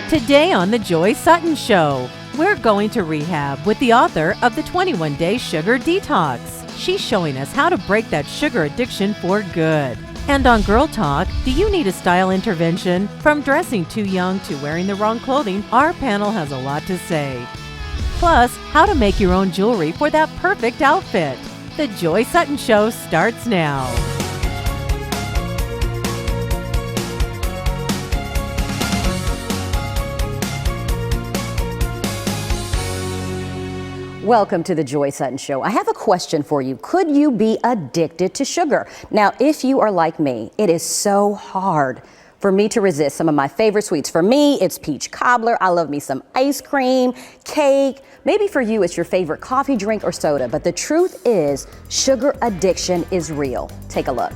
Today on the Joy Sutton Show, we're going to rehab with the author of the 21-Day Sugar Detox. She's showing us how to break that sugar addiction for good. And on Girl Talk, do you need a style intervention? From dressing too young to wearing the wrong clothing, our panel has a lot to say. Plus, how to make your own jewelry for that perfect outfit. The Joy Sutton Show starts now. Welcome to the Joy Sutton Show. I have a question for you. Could you be addicted to sugar? Now, if you are like me, it is so hard for me to resist some of my favorite sweets. For me, it's peach cobbler. I love me some ice cream, cake. Maybe for you, it's your favorite coffee drink or soda. But the truth is, sugar addiction is real. Take a look.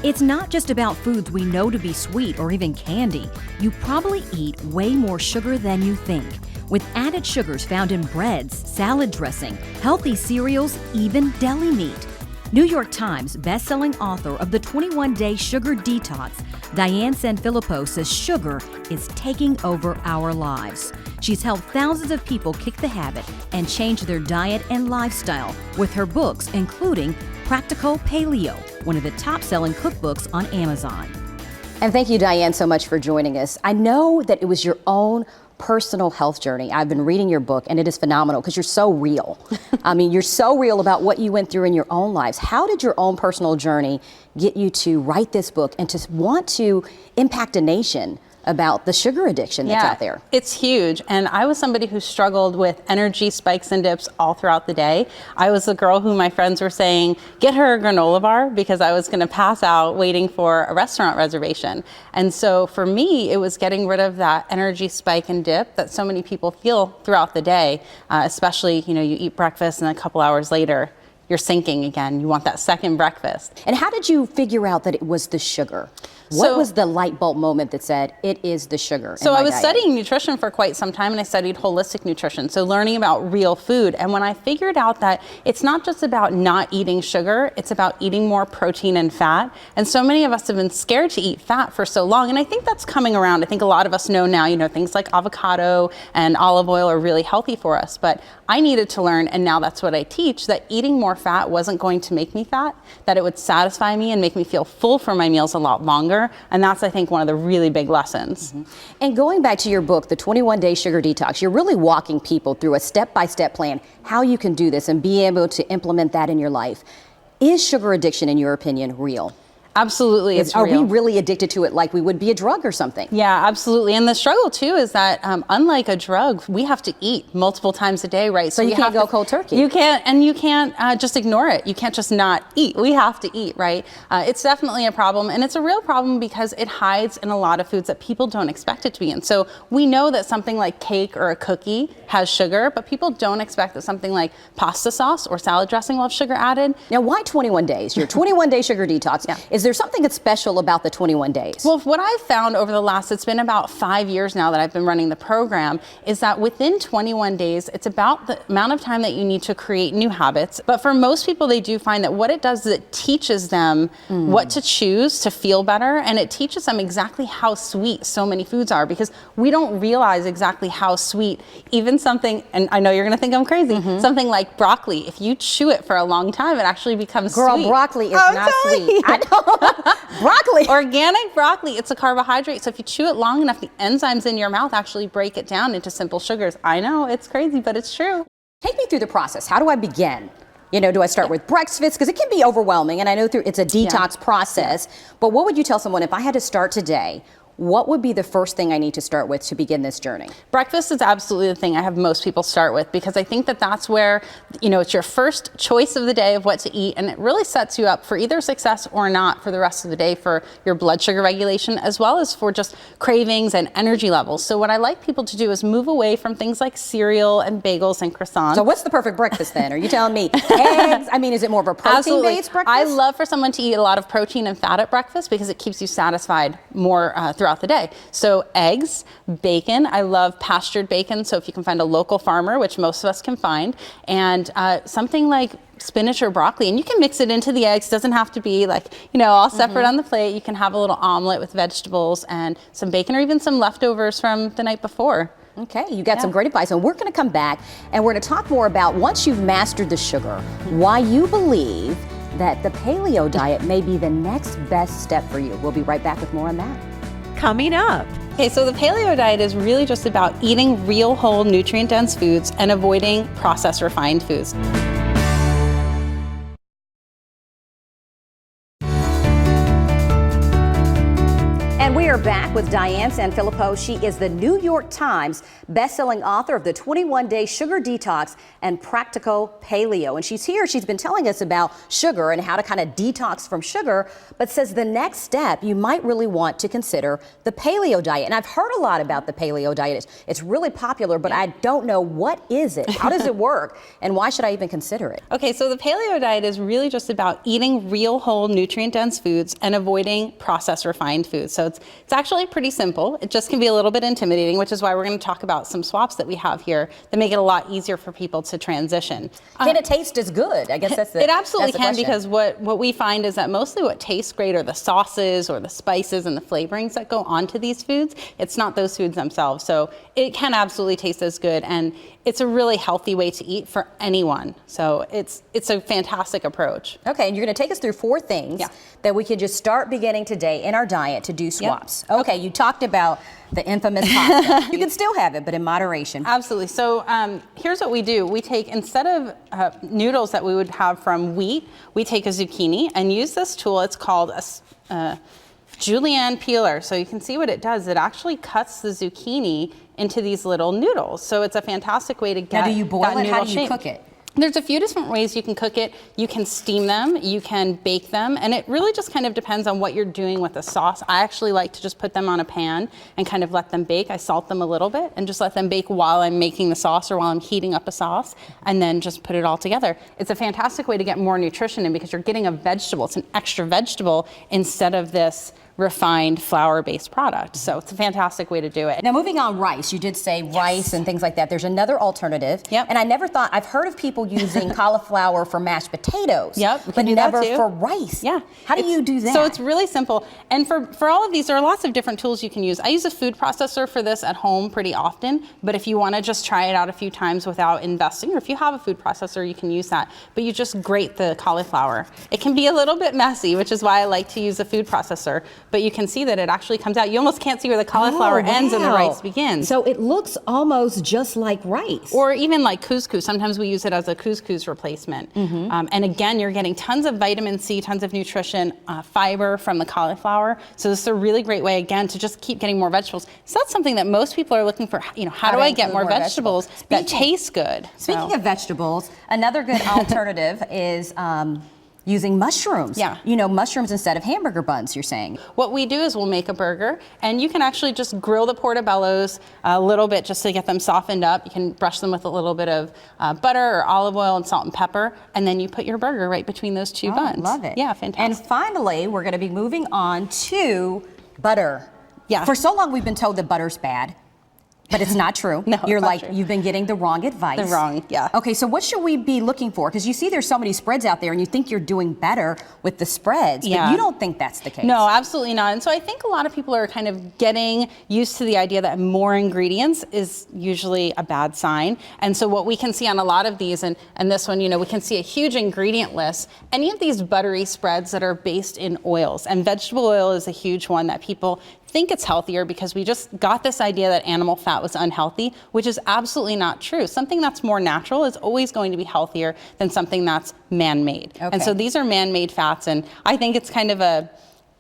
It's not just about foods we know to be sweet or even candy. You probably eat way more sugar than you think, with added sugars found in breads, salad dressing, healthy cereals, even deli meat. New York Times best-selling author of the 21-Day Sugar Detox, Diane Sanfilippo, says sugar is taking over our lives. She's helped thousands of people kick the habit and change their diet and lifestyle with her books, including Practical Paleo, one of the top-selling cookbooks on Amazon. And thank you, Diane, so much for joining us. I know that it was your own personal health journey. I've been reading your book, and it is phenomenal because you're so real. I mean, you're so real about what you went through in your own lives. How did your own personal journey get you to write this book and to want to impact a nation about the sugar addiction that's out there? It's huge. And I was somebody who struggled with energy spikes and dips all throughout the day. I was the girl who my friends were saying, get her a granola bar, because I was going to pass out waiting for a restaurant reservation. And so for me, it was getting rid of that energy spike and dip that so many people feel throughout the day, especially, you eat breakfast and a couple hours later, you're sinking again. You want that second breakfast. And how did you figure out that it was the sugar? What was the light bulb moment that said, it is the sugar? So I was studying nutrition for quite some time, and I studied holistic nutrition, so learning about real food. And when I figured out that it's not just about not eating sugar, it's about eating more protein and fat. And so many of us have been scared to eat fat for so long. And I think that's coming around. I think a lot of us know now, things like avocado and olive oil are really healthy for us. But I needed to learn, and now that's what I teach, that eating more fat wasn't going to make me fat, that it would satisfy me and make me feel full for my meals a lot longer. And that's, I think, one of the really big lessons. Mm-hmm. And going back to your book, the 21-Day Sugar Detox, you're really walking people through a step-by-step plan, how you can do this and be able to implement that in your life. Is sugar addiction, in your opinion, real? Absolutely, it's real. Are we really addicted to it like we would be a drug or something? Yeah, absolutely. And the struggle, too, is that unlike a drug, we have to eat multiple times a day, right? So you can't go cold turkey. You can't, and you can't just ignore it. You can't just not eat. We have to eat, right? It's definitely a problem, and it's a real problem because it hides in a lot of foods that people don't expect it to be in. So we know that something like cake or a cookie has sugar, but people don't expect that something like pasta sauce or salad dressing will have sugar added. Now, why 21 days? Your 21-Day Sugar Detox. Yeah. Is there something that's special about the 21 days? Well, what I've found over the last, it's been about 5 years now that I've been running the program, is that within 21 days, it's about the amount of time that you need to create new habits. But for most people, they do find that what it does is it teaches them what to choose to feel better, and it teaches them exactly how sweet so many foods are, because we don't realize exactly how sweet even something, and I know you're gonna think I'm crazy, something like broccoli, if you chew it for a long time, it actually becomes sweet. Girl, broccoli is not sweet. I know. Broccoli. Organic broccoli, it's a carbohydrate. So if you chew it long enough, the enzymes in your mouth actually break it down into simple sugars. I know, it's crazy, but it's true. Take me through the process. How do I begin? Do I start with breakfast? Because it can be overwhelming, and I know it's a detox process, but what would you tell someone if I had to start today? What would be the first thing I need to start with to begin this journey? Breakfast is absolutely the thing I have most people start with, because I think that that's where, it's your first choice of the day of what to eat, and it really sets you up for either success or not for the rest of the day, for your blood sugar regulation, as well as for just cravings and energy levels. So what I like people to do is move away from things like cereal and bagels and croissants. So what's the perfect breakfast then? Are you telling me eggs? I mean, is it more of a protein-based breakfast? I love for someone to eat a lot of protein and fat at breakfast, because it keeps you satisfied more throughout throughout the day. So eggs, bacon, I love pastured bacon, so if you can find a local farmer, which most of us can find, and something like spinach or broccoli, and you can mix it into the eggs. It doesn't have to be like, all separate on the plate. You can have a little omelet with vegetables and some bacon, or even some leftovers from the night before. Okay, you got some great advice, and we're going to come back and we're going to talk more about, once you've mastered the sugar, why you believe that the paleo diet may be the next best step for you. We'll be right back with more on that. Coming up. Okay, so the paleo diet is really just about eating real, whole, nutrient-dense foods and avoiding processed, refined foods. And we are back with Diane Sanfilippo. She is the New York Times best-selling author of the 21-Day Sugar Detox and Practical Paleo. And she's here. She's been telling us about sugar and how to kind of detox from sugar, but says the next step, you might really want to consider the paleo diet. And I've heard a lot about the paleo diet. It's really popular, but I don't know, what is it? How does it work? And why should I even consider it? Okay, so the paleo diet is really just about eating real, whole, nutrient-dense foods and avoiding processed, refined foods. So it's actually pretty simple. It just can be a little bit intimidating, which is why we're going to talk about some swaps that we have here that make it a lot easier for people to transition. Can it taste as good? I guess that's the It absolutely that's the can, question. because what we find is that mostly what tastes great are the sauces or the spices and the flavorings that go onto these foods. It's not those foods themselves. So it can absolutely taste as good, and it's a really healthy way to eat for anyone. So it's a fantastic approach. Okay, and you're going to take us through 4 things that we can just start beginning today in our diet to do swaps. Okay, you talked about the infamous pasta. You can still have it, but in moderation. Absolutely. So here's what we do. We take, instead of noodles that we would have from wheat, we take a zucchini and use this tool. It's called a julienne peeler. So you can see what it does. It actually cuts the zucchini into these little noodles. So it's a fantastic way to get Now, do you boil that it? noodle How do you shape. cook it? There's a few different ways you can cook it. You can steam them, you can bake them, and it really just kind of depends on what you're doing with the sauce. I actually like to just put them on a pan and kind of let them bake. I salt them a little bit and just let them bake while I'm making the sauce or while I'm heating up a sauce, and then just put it all together. It's a fantastic way to get more nutrition in, because you're getting a vegetable. It's an extra vegetable instead of this refined flour-based product. So it's a fantastic way to do it. Now, moving on, rice. You did say rice and things like that. There's another alternative. Yep. And I never thought, I've heard of people using cauliflower for mashed potatoes. Yep, we but can do that never too. for rice. Yeah. How do you do that? So it's really simple. And for all of these, there are lots of different tools you can use. I use a food processor for this at home pretty often, but if you want to just try it out a few times without investing, or if you have a food processor, you can use that. But you just grate the cauliflower. It can be a little bit messy, which is why I like to use a food processor, but you can see that it actually comes out. You almost can't see where the cauliflower ends and the rice begins. So it looks almost just like rice. Or even like couscous. Sometimes we use it as a couscous replacement. And again, you're getting tons of vitamin C, tons of nutrition, fiber from the cauliflower. So this is a really great way, again, to just keep getting more vegetables. So that's something that most people are looking for. How do I get more vegetables that taste good? Speaking of vegetables, another good alternative is using mushrooms. Yeah. Mushrooms instead of hamburger buns, you're saying. What we do is we'll make a burger, and you can actually just grill the portobellos a little bit just to get them softened up. You can brush them with a little bit of butter or olive oil and salt and pepper, and then you put your burger right between those two buns. Love it. Yeah, fantastic. And finally, we're going to be moving on to butter. Yeah. For so long, we've been told that butter's bad. But it's not true. No, You're it's not like, true. you've been getting the wrong advice. Yeah. Okay, so what should we be looking for? Because you see there's so many spreads out there and you think you're doing better with the spreads, but you don't think that's the case. No, absolutely not. And so I think a lot of people are kind of getting used to the idea that more ingredients is usually a bad sign. And so what we can see on a lot of these, and this one, we can see a huge ingredient list. Any of these buttery spreads that are based in oils, and vegetable oil is a huge one that people think it's healthier because we just got this idea that animal fat was unhealthy, which is absolutely not true. Something that's more natural is always going to be healthier than something that's man-made. Okay. And so these are man-made fats, and I think it's kind of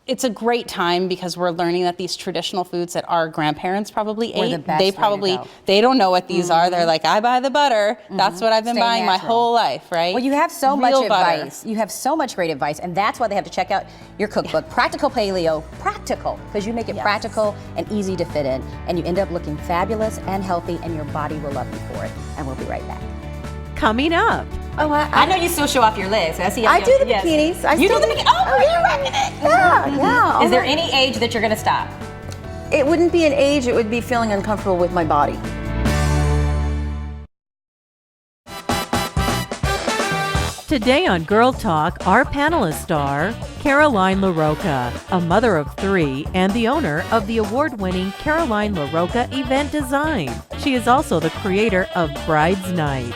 it's a great time because we're learning that these traditional foods that our grandparents probably Were ate, the best they way to probably, go. they don't know what these are. They're like, I buy the butter. That's what I've been Stay buying my natural. whole life, right? Well, you have so much Real butter. advice. You have so much great advice, and that's why they have to check out your cookbook, Practical Paleo. Practical, because you make it practical and easy to fit in, and you end up looking fabulous and healthy, and your body will love you for it. And we'll be right back. Coming up. Oh, I know you still show off your legs. I see. I do the bikinis. You do the bikinis. Oh, you're rocking it. Yeah. Is there any age that you're going to stop? It wouldn't be an age, it would be feeling uncomfortable with my body. Today on Girl Talk, our panelists are Caroline LaRocca, a mother of 3 and the owner of the award-winning Caroline LaRocca Event Design. She is also the creator of Bride's Night.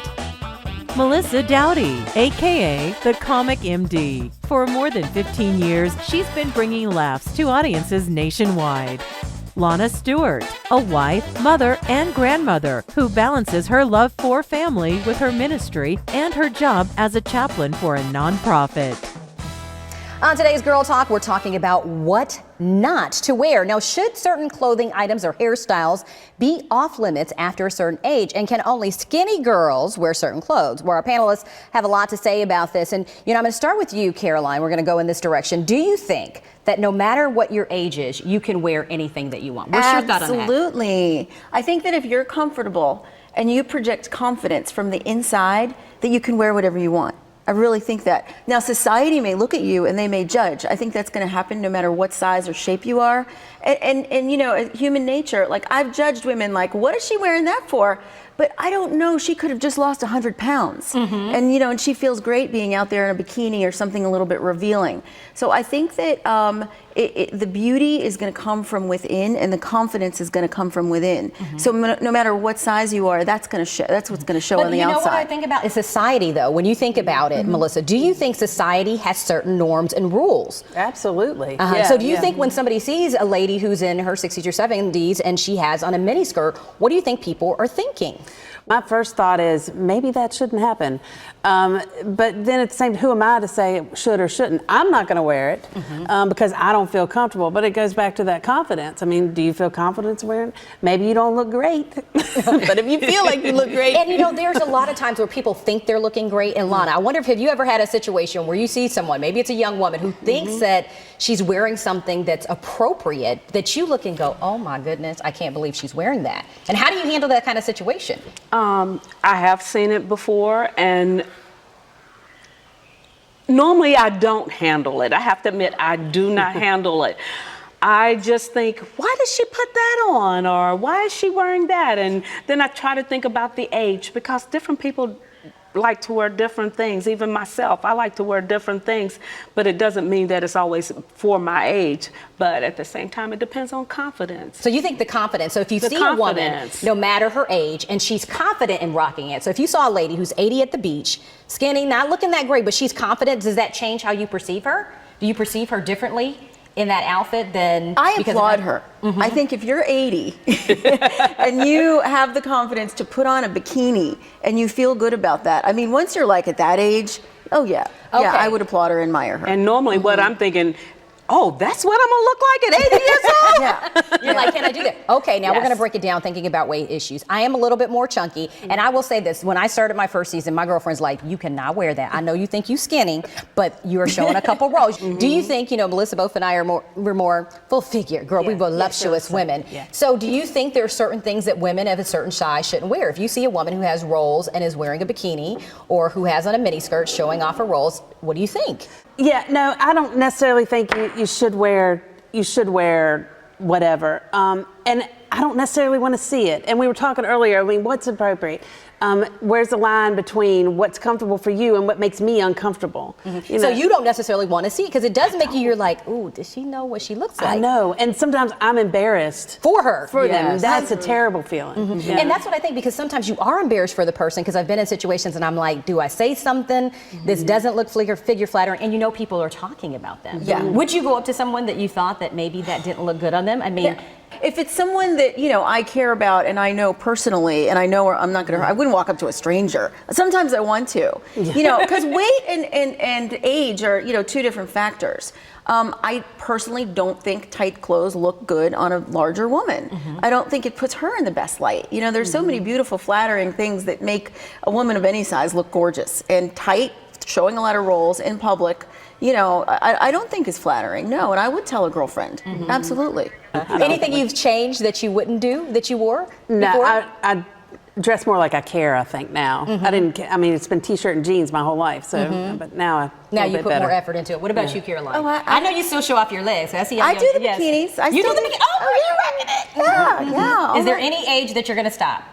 Melissa Dowdy, aka the Comic MD. For more than 15 years, she's been bringing laughs to audiences nationwide. Lana Stewart, a wife, mother, and grandmother who balances her love for family with her ministry and her job as a chaplain for a nonprofit. On today's Girl Talk, we're talking about what not to wear. Now, should certain clothing items or hairstyles be off limits after a certain age? And can only skinny girls wear certain clothes? Well, our panelists have a lot to say about this. And, I'm going to start with you, Caroline. We're going to go in this direction. Do you think that no matter what your age is, you can wear anything that you want? What's your thought on that? Absolutely. I think that if you're comfortable and you project confidence from the inside, that you can wear whatever you want. I really think that. Now, society may look at you and they may judge. I think that's going to happen no matter what size or shape you are. And human nature, like I've judged women like, what is she wearing that for? But I don't know, she could have just lost 100 pounds. And, and she feels great being out there in a bikini or something a little bit revealing. So I think that the beauty is going to come from within and the confidence is going to come from within. So no matter what size you are, that's going to show. That's what's going to show on the outside. But you know what I think about is society, though. When you think about it, Melissa, do you think society has certain norms and rules? Absolutely. So do you think when somebody sees a lady who's in her 60s or 70s and she has on a mini skirt, what do you think people are thinking? My first thought is maybe that shouldn't happen. But then at the same time, who am I to say it should or shouldn't? I'm not going to wear it because I don't feel comfortable. But it goes back to that confidence. I mean, do you feel confidence wearing it? Maybe you don't look great, but if you feel like you look great. And there's a lot of times where people think they're looking great. And Lana, I wonder if have you ever had a situation where you see someone, maybe it's a young woman who thinks that she's wearing something that's appropriate, that you look and go, oh my goodness, I can't believe she's wearing that. And how do you handle that kind of situation? I have seen it before, and normally I don't handle it. I have to admit, I do not handle it. I just think, why does she put that on? Or why is she wearing that? And then I try to think about the age, because different people like to wear different things. Even myself, I like to wear different things, but it doesn't mean that it's always for my age. But at the same time, it depends on confidence. So you think the confidence, so if you see a woman, no matter her age, and she's confident in rocking it. So if you saw a lady who's 80 at the beach, skinny, not looking that great, but she's confident, does that change how you perceive her? Do you perceive her differently in that outfit than I applaud her. I think if you're 80 and you have the confidence to put on a bikini and you feel good about that, I mean, once you're like at that age, oh yeah, yeah, I would applaud her, admire her. And normally what I'm thinking, oh, that's what I'm gonna look like at 80 years old? You're like, can I do that? Okay, now we're gonna break it down thinking about weight issues. I am a little bit more chunky, and I will say this, when I started my first season, my girlfriend's like, you cannot wear that. I know you think you skinny, but you're showing a couple rolls. Do you think, Melissa, both and I we're more full figure, girl, we voluptuous women. So do you think there are certain things that women of a certain size shouldn't wear? If you see a woman who has rolls and is wearing a bikini, or who has on a mini skirt showing off her rolls, what do you think? Yeah, no, I don't necessarily think you should wear whatever. And I don't necessarily want to see it. And we were talking earlier, I mean, what's appropriate? Where's the line between what's comfortable for you and what makes me uncomfortable? So you don't necessarily want to see it because it does make you're like, ooh, does she know what she looks like? I know, and sometimes I'm embarrassed for her. For them. That's a terrible feeling. And that's what I think, because sometimes you are embarrassed for the person, because I've been in situations and I'm like, do I say something? This doesn't look figure flattering, and people are talking about them. Would you go up to someone that you thought that maybe that didn't look good on them? I mean, if it's someone that I care about and I know personally, and I know I'm not gonna, I wouldn't walk up to a stranger. Sometimes I want to, because weight and age are two different factors. I personally don't think tight clothes look good on a larger woman. I don't think it puts her in the best light. There's so many beautiful, flattering things that make a woman of any size look gorgeous, and tight, showing a lot of rolls in public, I don't think is flattering. No, and I would tell a girlfriend. Absolutely. Anything you've changed that you wouldn't do, that you wore before? No, dress more like I care, I think now. I didn't. I mean, it's been t-shirt and jeans my whole life. So, but now you put more effort into it. What about you, Caroline? Oh, I know you still show off your legs. I see. I do the bikinis. You do the bikinis. Oh, you're rocking it. Yeah. Is there any age that you're going to stop?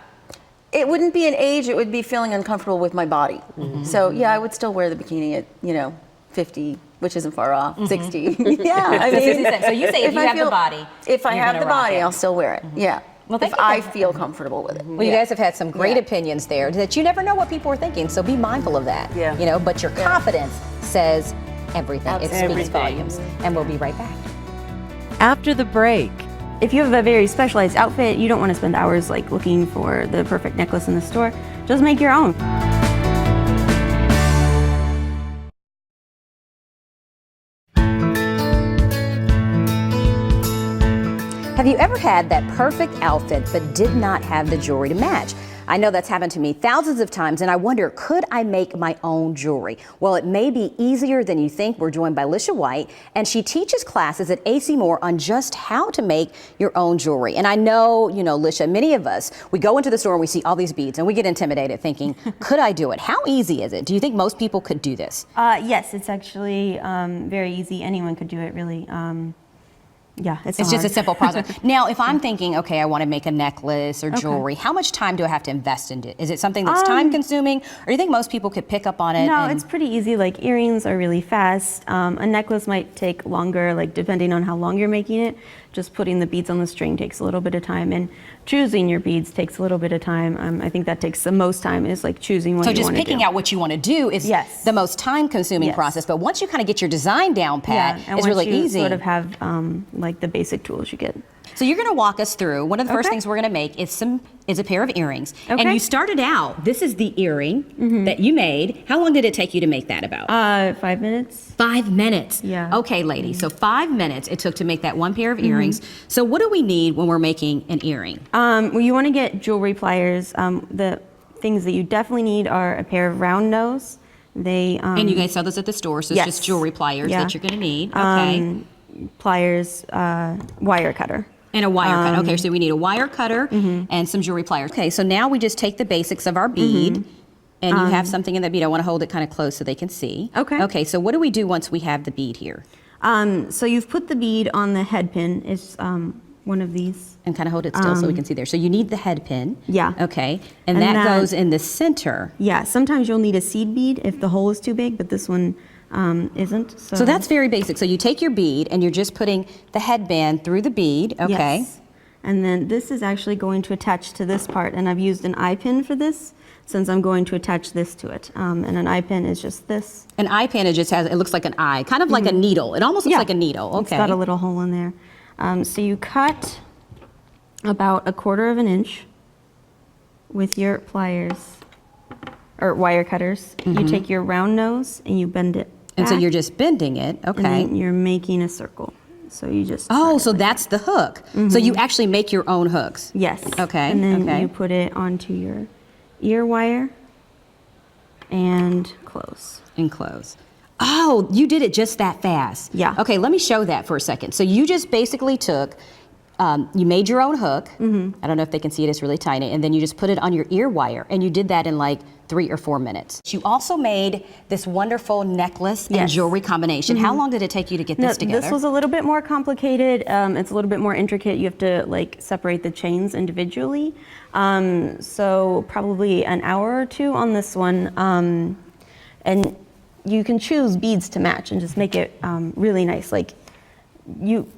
It wouldn't be an age. It would be feeling uncomfortable with my body. So yeah, I would still wear the bikini at 50, which isn't far off. 60. Yeah. I mean, so you say if you have the body. If I you're have gonna the rock body, it. I'll still wear it. Yeah. Well, if I feel comfortable with it. Well, you guys have had some great opinions there that you never know what people are thinking, so be mindful of that. Yeah. But your confidence says everything. It speaks Everything. volumes. And we'll be right back. After the break. If you have a very specialized outfit, you don't want to spend hours like looking for the perfect necklace in the store. Just make your own. Have you ever had that perfect outfit but did not have the jewelry to match? I know that's happened to me thousands of times, and I wonder, could I make my own jewelry? Well, it may be easier than you think. We're joined by Lisha White, and she teaches classes at AC Moore on just how to make your own jewelry. And I know, Lisha, many of us, we go into the store and we see all these beads and we get intimidated thinking, could I do it? How easy is it? Do you think most people could do this? Yes, it's actually very easy. Anyone could do it, really. Yeah, it's just a simple process. Now, if I'm thinking, okay, I want to make a necklace or jewelry, how much time do I have to invest in it? Is it something that's time consuming, or do you think most people could pick up on it? No, it's pretty easy. Like earrings are really fast. A necklace might take longer, like depending on how long you're making it. Just putting the beads on the string takes a little bit of time, and choosing your beads takes a little bit of time. I think that takes the most time is like choosing what you want to do. So just picking out what you want to do is the most time consuming process, but once you kind of get your design down pat, it's really easy. Sort of have like the basic tools you get. So you're going to walk us through, one of the first things we're going to make is a pair of earrings. Okay. And you started out, this is the earring that you made. How long did it take you to make that about? 5 minutes. 5 minutes? Yeah. Okay, ladies, so 5 minutes it took to make that one pair of earrings. So what do we need when we're making an earring? Well, you want to get jewelry pliers. The things that you definitely need are a pair of round nose. And you guys sell this at the store, so it's just jewelry pliers that you're going to need. Okay. Pliers, wire cutter. And a wire cutter. Okay, so we need a wire cutter and some jewelry pliers. Okay, so now we just take the basics of our bead, and you have something in that bead. I want to hold it kind of close so they can see. Okay. Okay, so what do we do once we have the bead here? So you've put the bead on the head pin. It's one of these. And kind of hold it still so we can see there. So you need the head pin. Yeah. Okay, and that goes in the center. Yeah, sometimes you'll need a seed bead if the hole is too big, but this one isn't. So that's very basic. So you take your bead and you're just putting the headband through the bead. Okay. Yes. And then this is actually going to attach to this part, and I've used an eye pin for this since I'm going to attach this to it. And an eye pin is just this. An eye pin, it looks like an eye, kind of like a needle. It almost looks like a needle. Okay. It's got a little hole in there. So you cut about 1/4 inch with your pliers or wire cutters. You take your round nose and you bend it. And so you're just bending it, okay. And then you're making a circle. So you just... so that's the hook. So you actually make your own hooks? Yes. Okay, And then you put it onto your ear wire and close. And close. Oh, you did it just that fast? Yeah. Okay, let me show that for a second. So you just basically took, you made your own hook. I don't know if they can see it, it's really tiny. And then you just put it on your ear wire, and you did that in like 3 or 4 minutes. You also made this wonderful necklace and jewelry combination. How long did it take you to get this together? This was a little bit more complicated. It's a little bit more intricate. You have to like separate the chains individually. So probably an hour or 2 on this one. And you can choose beads to match and just make it really nice. Like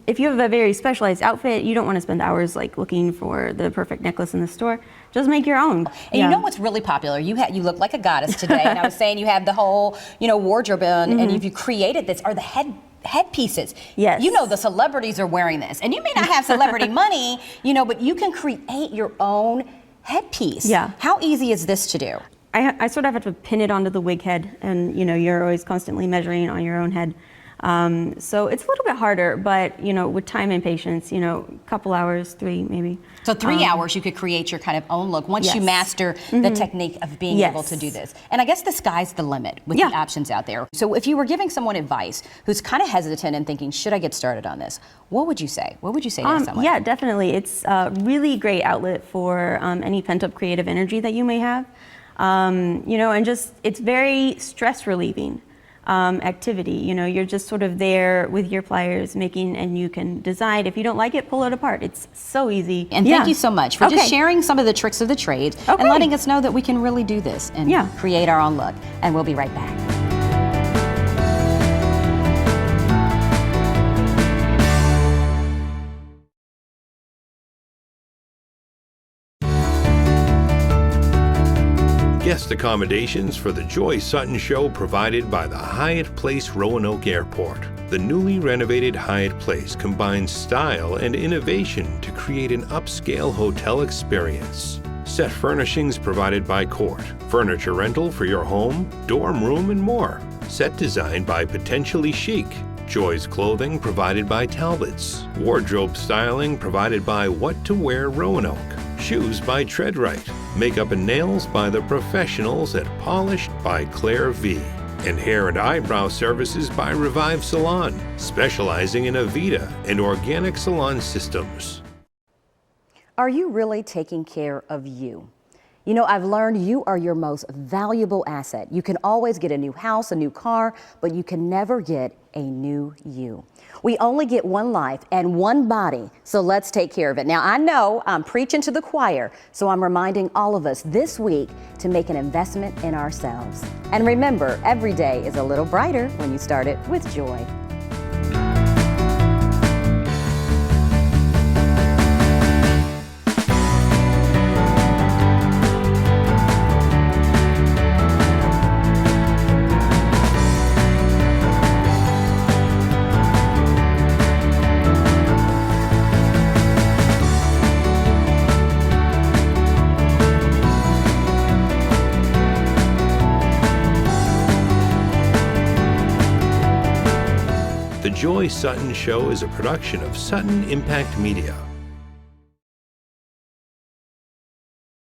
if you have a very specialized outfit, you don't want to spend hours like looking for the perfect necklace in the store. Just make your own. And you know what's really popular? You look like a goddess today, and I was saying you have the whole, wardrobe on, and you created this. Are the headpieces? Yes. The celebrities are wearing this, and you may not have celebrity money, but you can create your own headpiece. Yeah. How easy is this to do? I sort of have to pin it onto the wig head, and you're always constantly measuring on your own head. So it's a little bit harder, but with time and patience, a couple hours, 3 maybe. So 3 hours, you could create your kind of own look once you Yes. master the technique of being Yes. able to do this. And I guess the sky's the limit with the options out there. So if you were giving someone advice who's kind of hesitant and thinking, should I get started on this? What would you say? What would you say to someone? Yeah, definitely. It's a really great outlet for any pent-up creative energy that you may have. And just, it's very stress relieving activity. You're just sort of there with your pliers making, and you can decide if you don't like it, pull it apart. It's so easy. And thank you so much for just sharing some of the tricks of the trade and letting us know that we can really do this and create our own look. And we'll be right back. Guest accommodations for the Joy Sutton Show provided by the Hyatt Place Roanoke Airport. The newly renovated Hyatt Place combines style and innovation to create an upscale hotel experience. Set furnishings provided by Court, furniture rental for your home, dorm room, and more. Set design by Potentially Chic. Joy's clothing provided by Talbot's. Wardrobe styling provided by What to Wear Roanoke. Shoes by Treadright. Makeup and nails by the professionals at Polished by Claire V. And hair and eyebrow services by Revive Salon, specializing in Aveda and organic salon systems. Are you really taking care of you? I've learned you are your most valuable asset. You can always get a new house, a new car, but you can never get a new you. We only get one life and one body, so let's take care of it. Now, I know I'm preaching to the choir, so I'm reminding all of us this week to make an investment in ourselves. And remember, every day is a little brighter when you start it with joy. The Joy Sutton Show is a production of Sutton Impact Media.